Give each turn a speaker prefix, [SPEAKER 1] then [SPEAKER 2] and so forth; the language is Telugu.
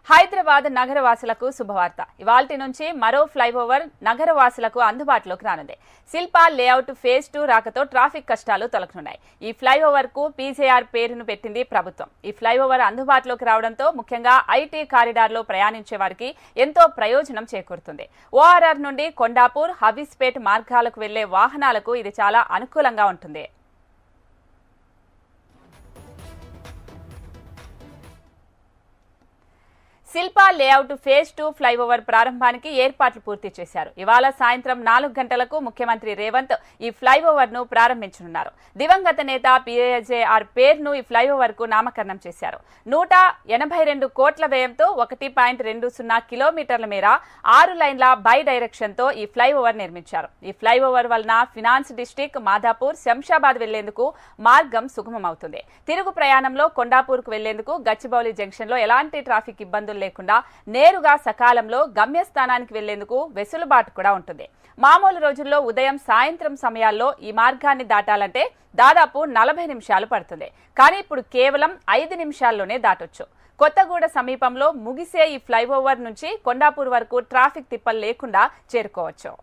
[SPEAKER 1] హైదరాబాద్ నగరవాసులకు శుభవార్త. ఇవాల్టి నుంచి మరో ఫ్లైఓవర్ నగరవాసులకు అందుబాటులోకి రానుంది. శిల్పా లేఅవుట్ ఫేజ్ 2 రాకతో ట్రాఫిక్ కష్టాలు తొలగనున్నాయి. ఈ ఫ్లైఓవర్ కు పీజేఆర్ పేరును పెట్టింది ప్రభుత్వం. ఈ ఫ్లైఓవర్ అందుబాటులోకి రావడంతో ముఖ్యంగా ఐటీ కారిడార్లో ప్రయాణించే వారికి ఎంతో ప్రయోజనం చేకూరుతుంది. ఓఆర్ఆర్ నుండి కొండాపూర్, హబీస్పేట్ మార్గాలకు వెళ్లే వాహనాలకు ఇది చాలా అనుకూలంగా ఉంటుంది. శిల్పా లేఅవుట్ ఫేజ్ 2 ఫ్లైఓవర్ ప్రారంభానికి ఏర్పాట్లు పూర్తి చేశారు. ఇవాళ సాయంత్రం 4 గంటలకు ముఖ్యమంత్రి రేవంత్ ఈ ఫ్లైఓవర్ ను ప్రారంభించనున్నారు. దివంగత నేత పీజేఆర్ పేరును ఈ ఫ్లైఓవర్ కు నామకరణం చేశారు. 182 కోట్ల వ్యయంతో 1.20 కిలోమీటర్ల మేర 6 లైన్ల బై డైరెక్షన్ తో ఈ ఫ్లైఓవర్ నిర్మించారు. ఈ ఫ్లైఓవర్ వలన ఫినాన్స్ డిస్టిక్, మాదాపూర్, శంషాబాద్ వెళ్లేందుకు మార్గం సుగమమవుతుంది. తిరుగు ప్రయాణంలో కొండాపూర్ కు వెళ్లేందుకు గచ్చిబౌలి జంక్షన్ లో ఎలాంటి ట్రాఫిక్ ఇబ్బందులు లేకుండా నేరుగా సకాలంలో గమ్యస్థానానికి వెళ్లేందుకు వెసులుబాటు కూడా ఉంటుంది. మామూలు రోజుల్లో ఉదయం, సాయంత్రం సమయాల్లో ఈ మార్గాన్ని దాటాలంటే దాదాపు 40 నిమిషాలు పడుతుంది. కానీ ఇప్పుడు కేవలం 5 నిమిషాల్లోనే దాటొచ్చు. కొత్తగూడ సమీపంలో ముగిసే ఈ ఫ్లైఓవర్ నుంచి కొండాపూర్ వరకు ట్రాఫిక్ తిప్పలు లేకుండా చేరుకోవచ్చు.